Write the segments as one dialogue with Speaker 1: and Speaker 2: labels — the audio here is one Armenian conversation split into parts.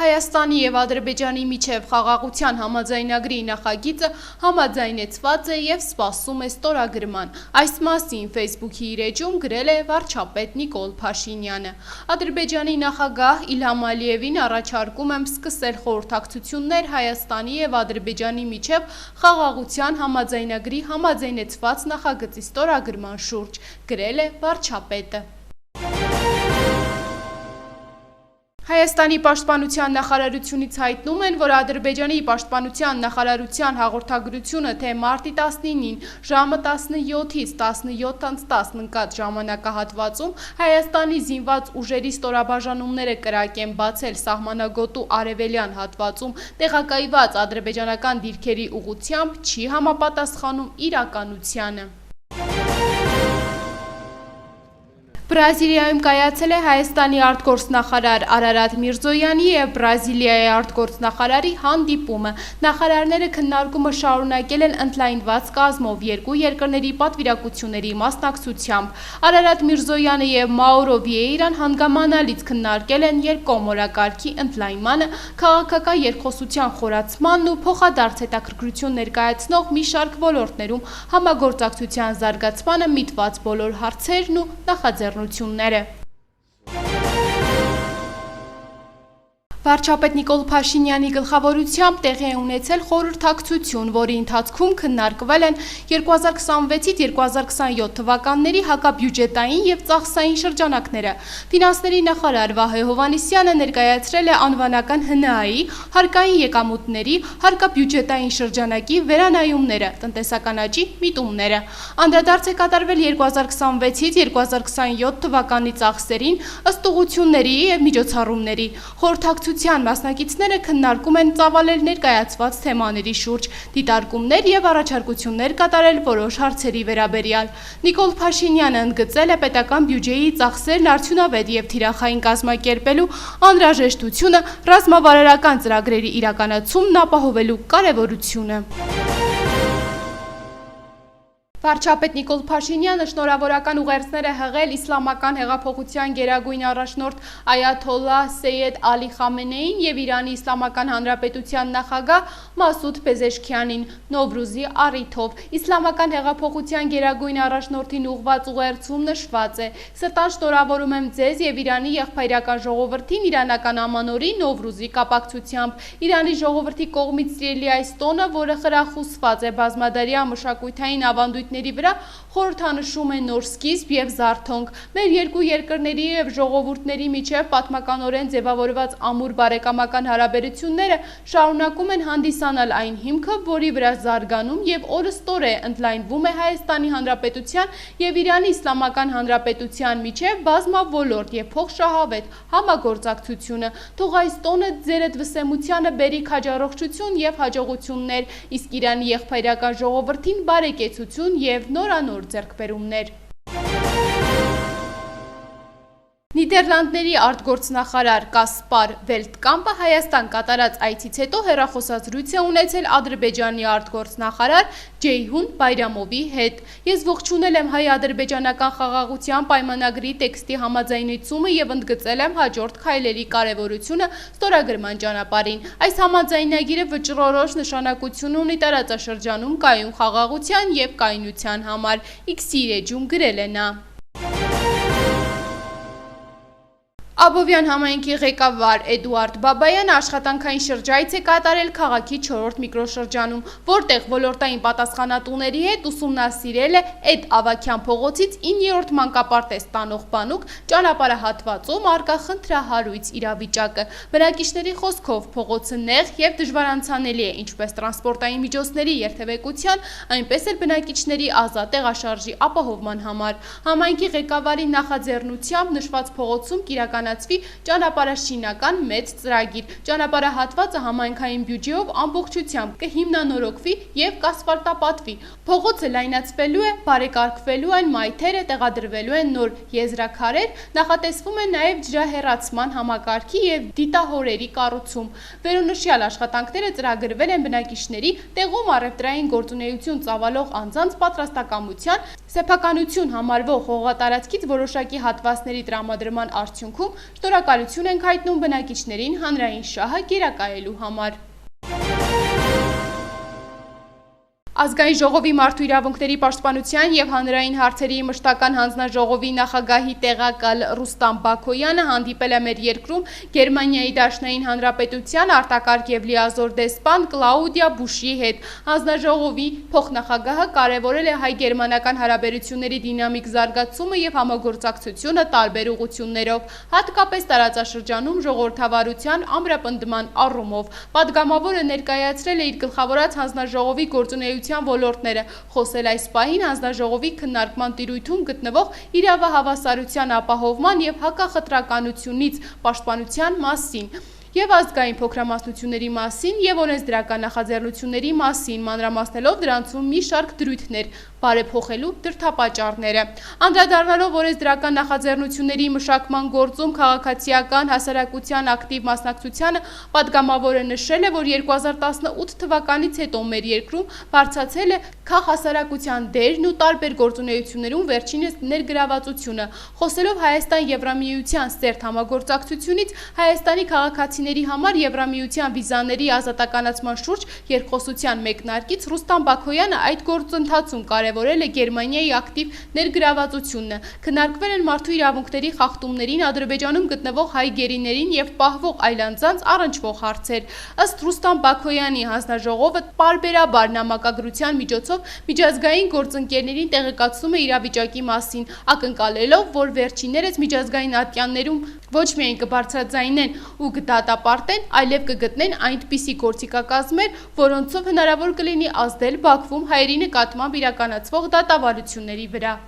Speaker 1: Հայաստանի և Ադրբեջանի միջև խաղաղության համաձայնագրի նախագիծը համաձայնեցված է և սպասում է ստորագրման։ Այս մասին Facebook-ի իր էջում գրել է վարչապետ Նիկոլ Փաշինյանը։ Ադրբեջանի նախագահ Իլհամ Ալիևին առաջարկում եմ սկսել խորհրդակցություններ Հայաստանի և Ադրբեջանի միջև խաղաղության համաձայնագրի համաձայնեցված նախագծի ստորագրման շուրջ, գրել է վարչապետը։ Հայաստանի պաշտպանության նախարարությունից հայտնում են, որ Ադրբեջանի պաշտպանության նախարարության հաղորդագրությունը, թե մարտի 19-ին ժամը 17-ից 17:10 ընկած ժամանակահատվածում Հայաստանի զինված ուժերի ստորաբաժանումները կրակ են բացել սահմանագոտու արևելյան հատվածում տեղակայված ադրբեջանական դիրքերի ուղղությամբ, չի համապատասխանում իրականությանը։ Բրազիլիայում կայացել է Հայաստանի արտգործնախարար Արարատ Միրզոյանի և Բրազիլիայի արտգործնախարարի հանդիպումը։ Նախարարները քննարկումը շարունակել են ընդլայնված կազմով երկու երկրների պատվիրակությունների մասնակցությամբ։ Արարատ Միրզոյանը և Մաուրո Վիեյրան հանգամանալից քննարկել են երկկողմորակարգի ընդլայնմանը, քաղաքական երկխոսության խորացմանն ու փոխադարձ հետաքրքրություն ներկայացնող մի շարք ոլորտներում համագործակցության զարգացմանը միտված բոլոր հարցերն ու նախաձեռնությունները։ Վարչապետ Նիկոլ Փաշինյանի գլխավորությամբ տեղի է ունեցել խորհրդակցություն, որի ընթացքում քննարկվել են 2026-2027 թվականների հակաբյուջետային և ծախսային շրջանակները։ Ֆինանսների նախարար Վահե Հովհաննիսյանը ներկայացրել է անվանական ՀՆԱ-ի, հարկային եկամուտների, հարկաբյուջետային շրջանակի վերանայումները, տնտեսական աճի միտումները։ Անդրադարձ է կատարվել 2026-2027 թվականի ծախսերին, ըստ ուղղությունների և միջոցառումների։ Խորհրդակցության մասնակիցները քննարկում են ծավալել ներկայացված թեմաների շուրջ, դիտարկումներ և առաջարկություններ կատարել որոշ հարցերի վերաբերյալ։ Նիկոլ Փաշինյանը ընդգծել է պետական բյուջեի ծախսերն արդյունավետ և թիրախային կազմակերպելու անհրաժեշտությունը, ռազմավարական ծրագրերի իրականացումն ապահովելու կարևորությունը։ Վարչապետ Նիկոլ Փաշինյանը շնորհավորական ուղերձներ է հղել Իսլամական հեղափոխության գերագույն առաջնորդ Այաթոլլահ Սեյեդ Ալի Խամենեին և Իրանի Իսլամական Հանրապետության նախագահ Մասուդ Փեզեշքյանին Նովրուզի առիթով։ Իսլամական հեղափոխության գերագույն առաջնորդին ուղղված ուղերձում նշված է. «Սրտան շնորհավորում եմ ձեզ և Իրանի եղբայրական ժողովրդին իրանական ամանորի Նովրուզի կապակցությամբ։ Իրանի ժողովրդի կողմից սիրելի այս տոնը, որը խրախուսված է բազմադարյա մշակութային ավանդույթների վրա, խորհրդանշում է նոր սկիզբ և զարթոնք։ Մեր երկու երկրների և ժողովուրդների միջև պատմականորեն ձևավորված ամուր բարեկամական հարաբերությունները շարունակում են հանդիսանալ այն հիմքը, որի վրա զարգանում և օրըստօրե ընդլայնվում է Հայաստանի Հանրապետության և Իրանի Իսլամական Հանրապետության միջև բազմաոլորտ և փոխշահավետ համագործակցությունը։ Թող այս տոնը ձերդ վսեմությանը բերի քաջառողջություն և հաջողություններ, իսկ Իրանի եղբայրական ժողովրդին բարեկեցություն և նորանոր ձեռքբերումներ»։ Նիդերլանդների արտգործնախարար Կասպար Վելտկամպը Հայաստան կատարած այցից հետո հեռախոսազրույց է ունեցել Ադրբեջանի արտգործնախարար Ջեյհուն Բայրամովի հետ։ «Ես ողջունել եմ հայ-ադրբեջանական խաղաղության պայմանագրի տեքստի համաձայնեցումը և ընդգծել եմ հաջորդ քայլերի կարևորությունը ստորագրման ճանապարհին։ Այս համաձայնագիրը վճռորոշ նշանակություն ունի տարածաշրջանում կայուն խաղաղության և կայունության համար», X-ի իր էջում գրել է նա։ Աբովյան համայնքի ղեկավար Էդուարդ Բաբայանը աշխատանքային շրջայց է կատարել քաղաքի 4-րդ միկրոշրջանում, որտեղ ոլորտային պատասխանատուների հետ ուսումնասիրել է Էդ Ավագյան փողոցից 9-րդ մանկապարտեզ տանող բանուկ ճանապարհահատվածում առկա խնդրահարույց իրավիճակը։ Բնակիչների խոսքով փողոցը նեղ և դժվարանցանելի է ինչպես տրանսպորտային միջոցների երթևեկության, այնպես էլ բնակիչների ազատ տեղաշարժի ապահովման համար։ Համայնքի ղեկավարի նախաձեռնությամբ նշված փողոցում կիրականացվի ճանապարհաշինական մեծ ծրագիր։ Ճանապարհահատվածը համայնքային բյուջեով ամբողջությամբ կհիմնանորոգվի և կասֆալտապատվի։ Փողոցը լայնացվելու է, բարեկարգվելու են մայթերը, տեղադրվելու են նոր եզրաքարեր, նախատեսվում է նաև ջրահեռացման համակարգի և դիտահորերի կառուցում։ Վերոնշյալ աշխատանքները ծրագրվել են բնակիչների, տեղում առևտրային գործունեություն ծավալող անձանց պատրաստակամության, սեփականություն համարվող հողատարածքից որոշակի հատվածների տրամադրման արդյունքում շնորհակալություն ենք հայտնում բնակիչներին հանրային շահը գերակայելու համար։ Ազգային ժողովի մարդու իրավունքների պաշտպանության եւ հանրային հարցերի մշտական հանձնաժողովի նախագահի տեղակալ Ռուստամ Բաքոյանը հանդիպել է մեր երկրում Գերմանիայի Դաշնային Հանրապետության արտակարգ եւ լիազոր դեսպան Կլաուդիա Բուշի հետ։ Հանձնաժողովի փոխնախագահը կարևորել է հայ-գերմանական հարաբերությունների դինամիկ զարգացումը եւ համագործակցությունը տարբեր ուղղություններով, հատկապես տարածաշրջանում ժողովրդավարության ամրապնդման առումով։ Պատգամավորը ներկայացրել է իր գլխավորած հանձնաժողովի գործունեության ոլորտները, խոսել այս պահին հանձնաժողովի քննարկման տիրույթում գտնվող իրավահավասարության ապահովման եւ հակախտրականությունից պաշտպանության մասին եւ ազգային փոքրամասնությունների մասին եւ օրենսդրական նախաձեռնությունների մասին, մանրամասնելով դրանցում մի շարք դրույթներ, բարեփոխելու դրդապատճառները։ Անդրադառնալով օրենսդրական նախաձեռնությունների մշակման գործում քաղաքացիական հասարակության ակտիվ մասնակցությանը, պատգամավորը նշել է, որ 2018 թվականից հետո մեր երկրում բարձրացել է քաղաքասարակության դերն ու տարբեր գործունեություններում վերջինս ներգրավվածությունը։ Խոսելով Հայաստան-Եվրամիության սերտ համագործակցությունից, Հայաստանի քաղաքացիների համար Եվրամիության վիզաների ազատականացման շուրջ երկխոսության մեկնարկից Ռուստամ Բաքոյանը այդ գործընթացում կարևորել է Գերմանիայի ակտիվ ներգրավվածությունը։ Քննարկվել են մարդու իրավունքների խախտումներին Ադրբեջանում գտնվող հայ գերիներին եւ պահվող այլանձանց առնչվող հարցեր։ Ըստ Ռուստամ Բաքոյանի հանձնաժողովը պարբերաբար նամակագրության միջոցով միջազգային գործընկերներին տեղեկացնում է իրավիճակի մասին, ակնկալելով, որ վերջիններս միջազգային ատյաններում ոչ միայն կբարձրաձայնեն ու կդատապարտեն, այլև կգտնեն այնպիսի գործիքակազմեր, որոնցով հնարավոր կլինի ազդել Բաքվում հայերի նկատմամբ իրականացվող դատավարությունների վրա։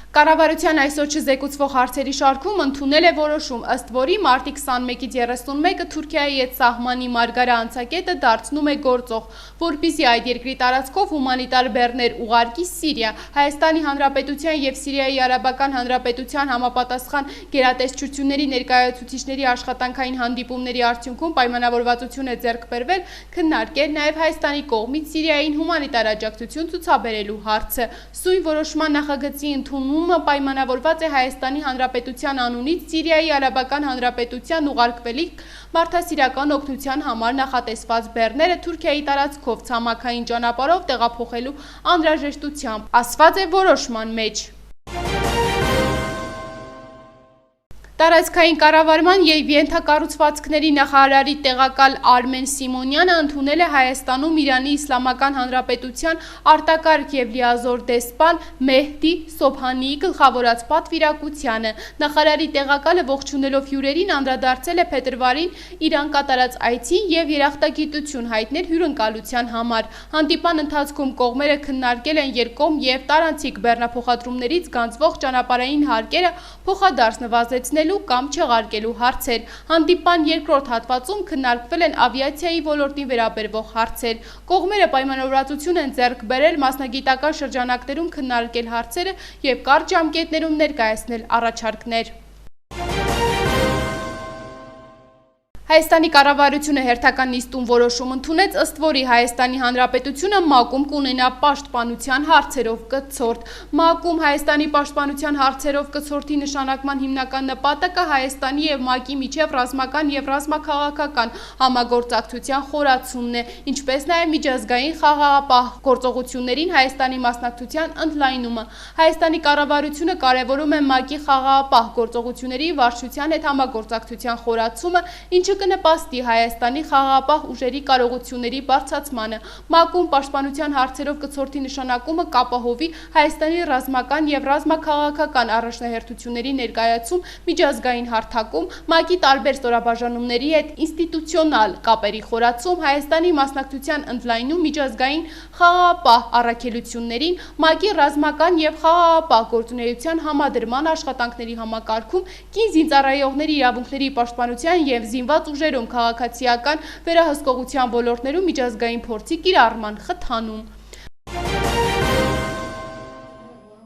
Speaker 1: Կառավարության այսօր չզեկուցվող հարցերի շարքում ընդունել է որոշում, ըստ որի մարտի 21-ից 31-ը Թուրքիայի հետ սահմանի մարգարե անցակետը դարձնում է գործող, որպեսզի այդ երկրի տարածքով հումանիտար բեռներ ուղարկի Սիրիա։ Հայաստանի Հանրապետության եւ Սիրիայի Արաբական Հանրապետության համապատասխան գերատեսչությունների ներկայացուցիչների աշխատանքային հանդիպումների արդյունքում պայմանավորվածություն է ձեռք բերվել քննարկել նաեւ Հայաստանի կողմից Սիրիային հումանիտար աջակցություն ցուցաբերելու հարցը։ Սույն որոշման նախագծի ընդունումը պայմանավորված է Հայաստանի Հանրապետության անունից Սիրիայի Արաբական Հանրապետության ուղարկվելիք մարդասիրական օգնության համար նախատեսված բեռները Թուրքիայի տարածքով ցամաքային ճանապարհով տեղափոխելու անհրաժեշտությամբ, ասված է որոշման մեջ։ Տարածքային կառավարման եւ ենթակառուցվածքների նախարարի տեղակալ Արմեն Սիմոնյանը ընդունել է Հայաստանում Իրանի Իսլամական Հանրապետության արտակարգ եւ լիազոր դեսպան Մեհդի Սոբհանիի գլխավորած պատվիրակությանը։ Նախարարի տեղակալը ողջունելով հյուրերին անդրադարձել է փետրվարին Իրան կատարած այցին եւ երախտագիտություն հայտնել հյուրընկալության համար։ Հանդիպան ընթացքում կողմերը քննարկել են երկկողմ եւ տարանցիկ բեռնափոխադրումներից գանձվող ճանապարհային հարկերը փոխադարձ նվազեցնել կամ չեղարկելու հարցեր։ Հանդիպան երկրորդ հատվածում քննարկվել են ավիացիայի ոլորտին վերաբերվող հարցեր։ Կողմերը պայմանավորվածություն են ձեռք բերել մասնագիտական շրջանակներում քննարկել հարցերը եւ կարճ ժամկետներում ներկայացնել առաջարկներ։ Հայաստանի կառավարությունը հերթական նիստում որոշում ընդունեց, ըստ որի Հայաստանի Հանրապետությունը ՄԱԿ-ում կունենա պաշտպանության հարցերով կցորդ։ ՄԱԿ-ում Հայաստանի պաշտպանության հարցերով կցորդի նշանակման հիմնական նպատակը Հայաստանի եւ ՄԱԿ-ի միջև ռազմական եւ ռազմաքաղաքական համագործակցության խորացումն է, ինչպես նաեւ միջազգային խաղաղապահ գործողություններին Հայաստանի մասնակցության ընդլայնումը։ Հայաստանի կառավարությունը կարևորում է ՄԱԿ-ի խաղաղապահ գործողությունների վարչության հետ համագործակցության խորացումը, ինչը կնպաստի Հայաստանի խաղաղապահ ուժերի կարողությունների բարձրացմանը։ ՄԱԿ-ում պաշտպանության հարցերով կցորդի նշանակումը կապահովի Հայաստանի ռազմական եւ ռազմաքաղաքական առաջնահերթությունների ներկայացում միջազգային հարթակում, ՄԱԿ-ի տարբեր ստորաբաժանումների հետ ինստիտուցիոնալ կապերի խորացում, Հայաստանի մասնակցության ընդլայնում միջազգային խաղաղապահ առաքելություններին, ՄԱԿ-ի ռազմական եւ խաղաղապահ գործունեության համադրման աշխատանքների համակարգում, կին զինծառայողների իրավունքների պաշտպանության եւ զինված ուժերում քաղաքացիական վերահսկողության ոլորտներում միջազգային փորձի կիրառման խթանում։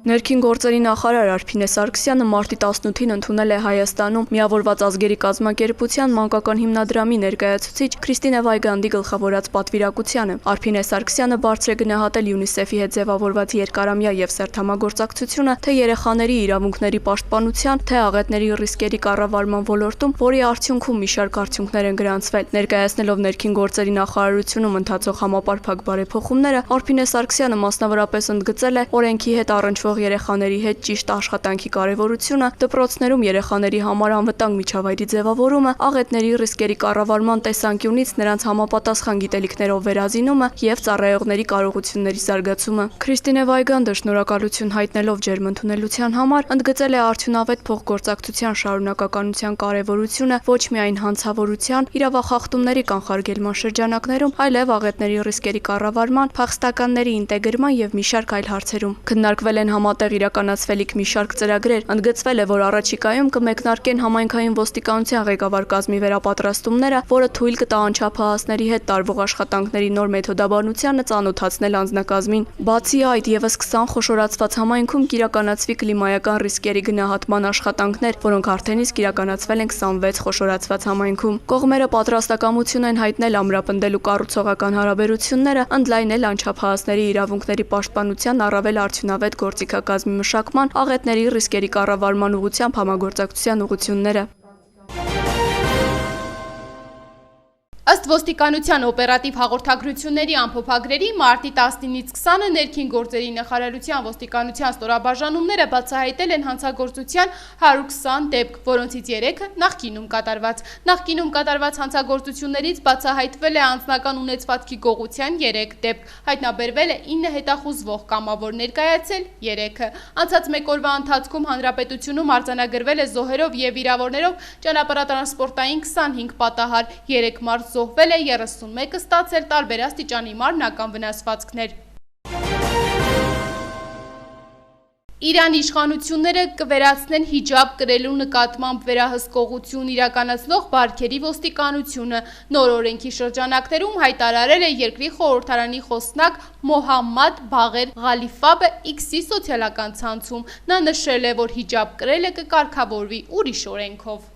Speaker 2: Ներքին գործերի նախարար Արփինե Սարգսյանը մարտի 18-ին ընդունել է Հայաստանում Միավորված ազգերի կազմակերպության մանկական հիմնադրամի ներկայացուցիչ Քրիստինե Վայգանդի գլխավորած պատվիրակությանը։ Արփինե Սարգսյանը բարձր է գնահատել ՅՈՒՆԻՍԵՖ-ի հետ ձևավորված երկարամյա եւ սերտ համագործակցությունը թե երեխաների իրավունքների պաշտպանության, թե աղետների ռիսկերի կառավարման ոլորտում, որի արդյունքում մի շարք արդյունքներ են գրանցվել։ Ներկայացնելով ներքին գործերի նախարարությունում ընթացող համապարփակ բարեփոխումները, Արփինե Սարգսյանը մասնավորապես ընդգծել է օրենքի հետ առնչվող երեխաների հետ ճիշտ աշխատանքի կարևորությունը, դպրոցներում երեխաների համար անվտանգ միջավայրի ձևավորումը, աղետների ռիսկերի կառավարման տեսանկյունից նրանց համապատասխան գիտելիքներով վերազինումը եւ ծառայողների կարողությունների զարգացումը։ Քրիստինե Վայգանդը շնորհակալություն հայտնելով ջերմընդունելության համար ընդգծել է արդյունավետ փոխգործակցության շարունակականության կարևորությունը ոչ միայն հանցավորության, իրավախախտումների կանխարգելման շրջանակներում, այլև աղետների ռիսկերի կառավարման, փախստականների ինտեգրման եւ մի շարք այլ հարցերում։ Քննարկվել են համատեղ իրականացվելիք մի շարք ծրագրեր, ընդգծվել է, որ առաջիկայում կմեկնարկեն համայնքային ոստիկանության ղեկավար կազմի վերապատրաստումները, որը թույլ կտա անչափահասների հետ տարվող աշխատանքների նոր մեթոդաբանությանը ծանոթացնել անձնակազմին։ Բացի այդ, եւս 20 խոշորացված համայնքում կիրականացվի կլիմայական ռիսկերի գնահատման աշխատանքներ, որոնք արդեն իսկ իրականացվել են 26 խոշորացված համայնքում։ Կողմերը պատրաստակամություն են հայտնել ամրապնդելու կառուցողական հարաբերությունները, ընդլայնել անչափահասների իրավունքների պաշտպանության առավել արդյունավետ գործիքակազմի մշակման, աղետների ռիսկերի կառավարման ուղղությամբ համագործակցության ուղղությունները։
Speaker 1: Ըստ ոստիկանության օպերատիվ հաղորդագրությունների ամփոփագրերի մարտի 19-ից 20-ը ներքին գործերի նախարարության ոստիկանության ստորաբաժանումները բացահայտել են հանցագործության 120 դեպք, որոնցից 3-ը նախկինում կատարված։ Նախկինում կատարված հանցագործություններից բացահայտվել է անձնական ունեցվածքի գողության 3 դեպք, հայտնաբերվել է 9 հետախուզվող կամավոր, ներկայացել 3-ը։ Անցած մեկ օրվա ընթացքում հանրապետությունում արձանագրվել է զոհերով եւ վիրավորներով ճանապարհատրանսպորտային 25 պատահար, 3 մարդ զոհվել է, 31-ը ստացել տարբեր աստիճանի մարմնական վնասվածքներ։ Իրանի իշխանությունները կվերացնեն հիջաբ կրելու նկատմամբ վերահսկողություն իրականացնող բարքերի ոստիկանությունը։ Նոր օրենքի շրջանակներում հայտարարել է երկրի խորհրդարանի խոսնակ Մոհամմադ Բաղեր Ղալիֆաբը X-ի սոցիալական ցանցում։ Նա նշել է, որ հիջաբ կրելը կկարգավորվի ուրիշ օրենքով։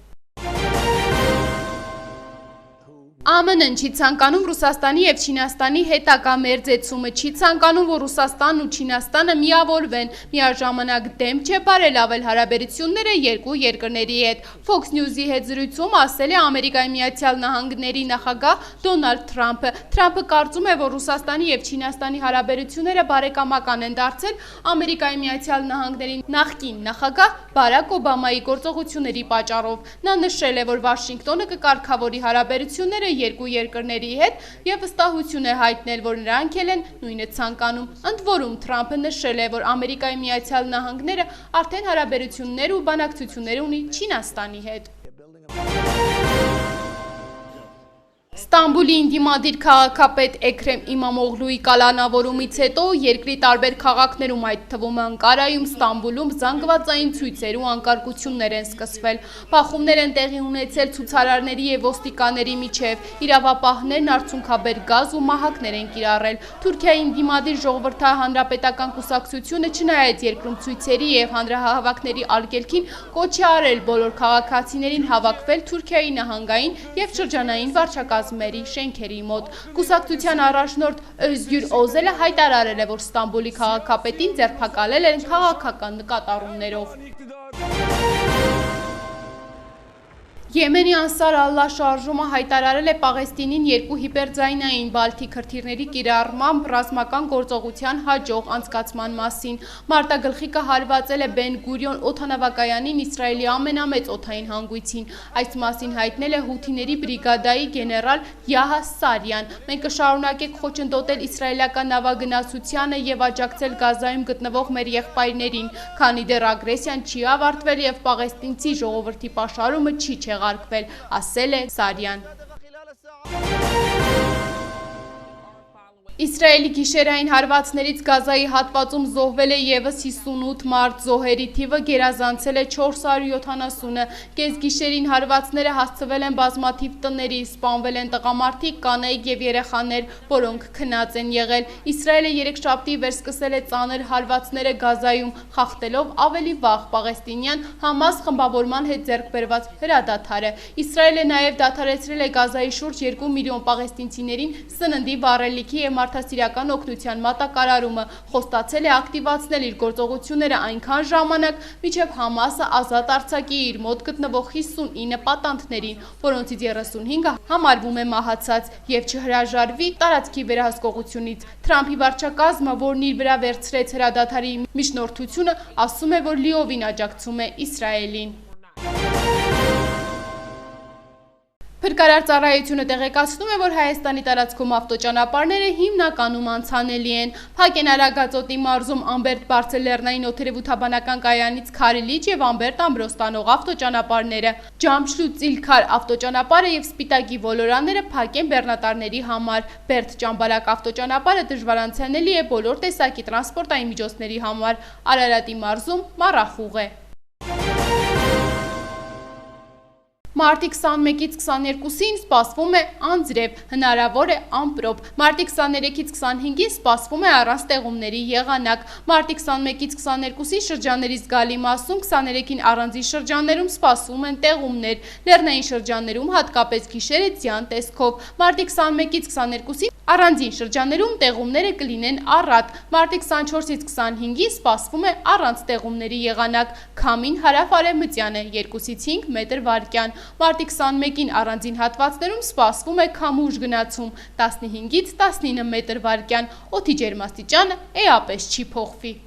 Speaker 1: ԱՄՆ-ն չի ցանկանում Ռուսաստանի եւ Չինաստանի հետագա մերձեցումը, չի ցանկանում, որ Ռուսաստանն ու Չինաստանը միավորվեն, միաժամանակ դեմ չէ բարելավել հարաբերությունները երկու երկրների հետ։ Fox News-ի հետ զրույցում ասել է Ամերիկայի Միացյալ Նահանգների նախագահ Դոնալդ Թրամփը։ Թրամփը կարծում է, որ Ռուսաստանի եւ Չինաստանի հարաբերությունները բարեկամական են դարձել Ամերիկայի Միացյալ Նահանգների նախկին նախագահ Բարակ Օբամայի գործողությունների պատճառով։ Նա նշել է, որ Վաշինգտոնը կկարգավորի հարաբերությունները երկու երկրների հետ եւ վստահություն է հայտնել, որ նրանք էլ են նույնը ցանկանում։ Ընդ որում Թրամփը նշել է, որ Ամերիկայի Միացյալ Նահանգները արդեն հարաբերություններ ու բանակցություններ ունի Չինաստանի հետ։ Ստամբուլի ինդիմադիր քաղաքապետ Էքրեմ Իմամօղլուի կալանավորումից հետո երկրի տարբեր քաղաքներում, այդ թվում Անկարայում, Ստամբուլում զանգվածային ցույցեր ու անկարգություններ են սկսվել։ Բախումներ են տեղի ունեցել ցուցարարների եւ ոստիկանների միջև, իրավապահներն արցունքաբեր գազ ու մահակներ են կիրառել։ Թուրքիայի ինդիմադիր ժողովրդահանրապետական կուսակցությունը չնայած երկրում ցույցերի եւ հանրահավաքների արգելքին կոչ է արել բոլոր քաղաքացիներին հավաքվել Թուրքիայի նահանգային եւ շրջանային վարչակազմերի շենքերի մոտ։ Կուսակցության առաջնորդ Özgür Özel'ը հայտարարել է, որ Ստամբուլի քաղաքապետին ձերբակալել են քաղաքական նկատառումներով։ Եմենի Անսար Ալլահ շարժումը հայտարարել է Պաղեստինին երկու հիպերձայնային բալթի քրթիռների կիրառմամբ ռազմական գործողության հաջող անցկացման մասին։ Մարտագլխիկը հարվածել է Բեն Գուրիոն օդանավակայանին Իսրայելի ամենամեծ օդային հանգույցին։ Այս մասին հայտնել է Հութիների բրիգադայի գեներալ Յահյա Սարիան։ Մենք կշարունակենք խոչընդոտել իսրայելական նավագնացությանը եւ աջակցել Գազայում գտնվող մեր եղբայրներին, քանի դեռ ագրեսիան չի ավարտվել եւ պաղեստինցի ժողովրդի պաշարումը չի չեղարկվել, ասել է Սարիան։ Իսրայելի գիշերային հարվածներից Գազայի հատվածում զոհվել է ևս 58 մարդ, զոհերի թիվը գերազանցել է 470-ը, կեսգիշերին հարվածները հասցվել են բազմաթիվ տների, սպանվել են տղամարդիկ, կանայք և երեխաներ, որոնք քնած են եղել։ Իսրայելը երեքշաբթի վերսկսել է ծանր հարվածները Գազայում, խախտելով ավելի վաղ պաղեստինյան Համաս խմբավորման հետ ձեռք բերված հրադադարը։ Իսրայելը նաև դադարեցրել է Գազայի շուրջ 2 միլիոն պաղեստինցիներին սննդի, վառելիքի և մարդասիրական օգնության մատակարարումը, խոստացել է ակտիվացնել իր գործողությունները այնքան ժամանակ, մինչև Համասը ազատ արձակի իր մոտ գտնվող 59 պատանդներին, որոնցից 35-ը համարվում է մահացած և չհրաժարվի տարածքի վերահսկողությունից։ Թրամփի վարչակազմը, որն իր վրա վերցրեց հրադադարի միջնորդությունը, ասում է, որ լիովին աջակցում է Իսրայելին։ Փրկարար ծառայությունը տեղեկացնում է, որ Հայաստանի տարածքում ավտոճանապարհները հիմնականում անցանելի են։ Փակ են Արագածոտի մարզում Ամբերտ Բարսելերնային օդերևութաբանական կայանից Քարիլիչ և Ամբերտ Ամբրոս տանող ավտոճանապարհները։ Ջամշլու-Ծիլքար ավտոճանապարհը և Սպիտակի ոլորանները փակ են բեռնատարների համար։ Բերդ-Ճամբարակ ավտոճանապարհը դժվար անցանելի է բոլոր տեսակի տրանսպորտային միջոցների համար։ Արարատի մարզում մառախուղ է։ Մարտի 21-ից 22-ին սպասվում է անձրև, հնարավոր է ամպրոպ։ Մարտի 23-ից 25-ին սպասվում է առանց տեղումների եղանակ։ Մարտի 21-ից 22-ին շրջանների զգալի մասում, 23-ին առանձին շրջաններում սպասվում են տեղումներ։ Լեռնային շրջաններում հատկապես գիշերը ձյան տեսքով։ Մարտի 21-ից 22-ին առանձին շրջաններում տեղումները կլինեն առատ։ Մարտի 24-ից 25-ին սպասվում է առանց տեղումների եղանակ։ Քամին հարավ-արևմտյան է 2-ից 5 մետր/վայրկյան։ Մարտի 21-ին առանձին հատվածներում սպասվում է քամուշ գնացում 15-ից 19 մետր/վայրկյան։ Օդի ջերմաստիճանը էապես չի փոխվի։